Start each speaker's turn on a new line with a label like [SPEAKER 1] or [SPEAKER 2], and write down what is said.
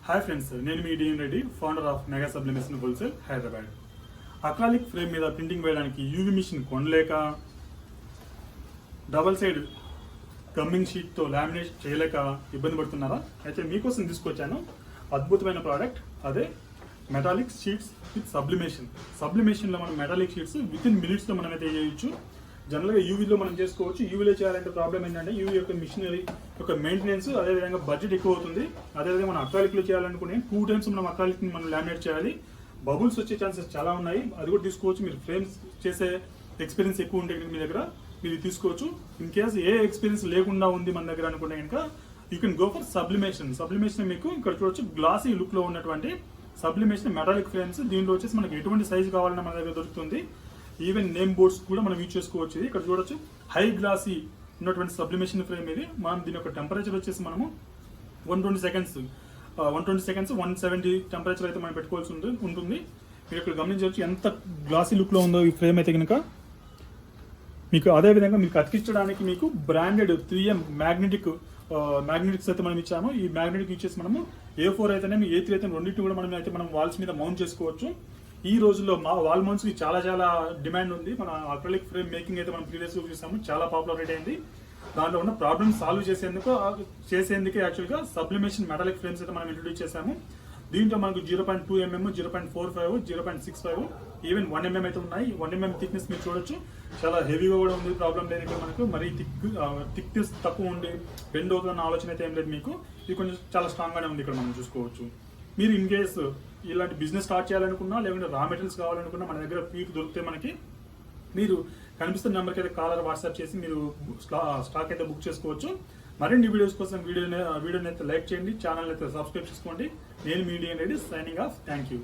[SPEAKER 1] Hi friends, నేను మీ D N Reddy, founder of mega sublimation wholesale Hyderabad. Acrylic frame మీద printing వేయడానికి యూవీ మిషన్ కొనలేక, డబల్ సైడ్ గమ్మింగ్ షీట్తో లామినేట్ చేయలేక ఇబ్బంది పడుతున్నారా? అయితే మీకోసం తీసుకొచ్చాను అద్భుతమైన ప్రోడక్ట్, అదే మెటాలిక్ షీట్స్ విత్ సబ్లిమేషన్. సబ్లిమేషన్లో మనం మెటాలిక్ షీట్స్ విత్ ఇన్ మినిట్స్లో మనం అయితే చేయొచ్చు. జనరల్గా యూవీలో మనం చేసుకోవచ్చు. యూవీలో చేయాలంటే ప్రాబ్లం ఏంటంటే యూవీ యొక్క మిషనరీ యొక్క మెయింటెనెన్స్, అదేవిధంగా బడ్జెట్ ఎక్కువ అవుతుంది. అదేవిధంగా మనం అక్రాలిక్లో చేయాలనుకునే 2 times మనం అక్రాలిక్ని మనం లామినేట్ చేయాలి. బబుల్స్ వచ్చే ఛాన్సెస్ చాలా ఉన్నాయి. అది కూడా తీసుకోవచ్చు. మీరు ఫ్రేమ్స్ చేసే ఎక్స్పీరియన్స్ ఎక్కువ ఉంటే మీ దగ్గర మీరు తీసుకోవచ్చు. ఇన్ కేస్ ఏ ఎక్స్పీరియన్స్ లేకుండా ఉంది మన దగ్గర అనుకుంటే కనుక you can go for sublimation. Sublimation మీకు ఇక్కడ చూడొచ్చు, గ్లాసీ లుక్ లో ఉన్నటువంటి సబ్లిమేషన్ మెటాలిక్ ఫ్రేమ్స్. దీంట్లో వచ్చేసి మనకి ఎటువంటి సైజు కావాలన్నా మన దగ్గర దొరుకుతుంది. ఈవెన్ నేమ్ బోర్డ్స్ కూడా మనం యూజ్ చేసుకోవచ్చు. ఇక్కడ చూడొచ్చు, హై గ్లాసీ ఉన్నటువంటి సబ్లిమేషన్ ఫ్రేమ్ ఇది. మనం దీని యొక్క టెంపరేచర్ వచ్చేసి మనము 120 seconds 170 టెంపరేచర్ అయితే మనం పెట్టుకోవాల్సి ఉంటుంది. మీరు ఇక్కడ గమనించవచ్చు ఎంత గ్లాసీ లుక్ లో ఉందో ఈ ఫ్రేమ్ అయితే కనుక. మీకు అదేవిధంగా మీకు అతికించడానికి మీకు బ్రాండెడ్ 3M మ్యాగ్నెటిక్స్ అయితే మనం ఇచ్చాము. ఈ మ్యాగ్నెటిక్ ఇచ్చేసి మనము A4 అయితేనే A3 అయితే రెండింటిని కూడా మనం వాల్స్ మీద మౌంట్ చేసుకోవచ్చు. ఈ రోజుల్లో మా వాల్ మౌంట్స్ కి చాలా డిమాండ్ ఉంది. మన అక్రిలిక్ ఫ్రేమ్ మేకింగ్ అయితే మనం ప్రీవియస్ గా చూసాము, చాలా పాపులర్ అయింది. దాంట్లో ఉన్న ప్రాబ్లమ్ సాల్వ్ చేసేందుకే యాక్చువల్గా సబ్లిమేషన్ మెటాలిక్ ఫ్రేమ్స్ అయితే మనం ఇంట్రొడ్యూస్ చేసాము. దీంట్లో మనకు 0.2 mm, 0.45, 0.65, ఈవెన్ 1 mm అయితే ఉన్నాయి. 1 mm థిక్నెస్ మీరు చూడొచ్చు, చాలా హెవీగా కూడా ఉంది. ప్రాబ్లం లేదు ఇక్కడ మనకు. మరీ థిక్నెస్ తక్కువ ఉండి బెండ్ అవుతున్న ఆలోచన అయితే ఏం లేదు మీకు. ఇది కొంచెం చాలా స్ట్రాంగ్ గానే ఉంది ఇక్కడ మనం చూసుకోవచ్చు. మీరు ఇన్ కేస్ ఇలాంటి బిజినెస్ స్టార్ట్ చేయాలనుకున్నా, లేకుంటే రా మెటీరియల్స్ కావాలనుకున్నా మన దగ్గర పీక్ దొరికితే మనకి మీరు కనిపిస్తున్న నెంబర్కి అయితే కాలర్ వాట్సాప్ చేసి మీరు స్టాక్ అయితే బుక్ చేసుకోవచ్చు. మరిన్ని వీడియోస్ కోసం వీడియోని అయితే లైక్ చేయండి, ఛానల్ అయితే సబ్స్క్రైబ్ చేసుకోండి. నేను మీ D N Reddy, signing off. Thank you.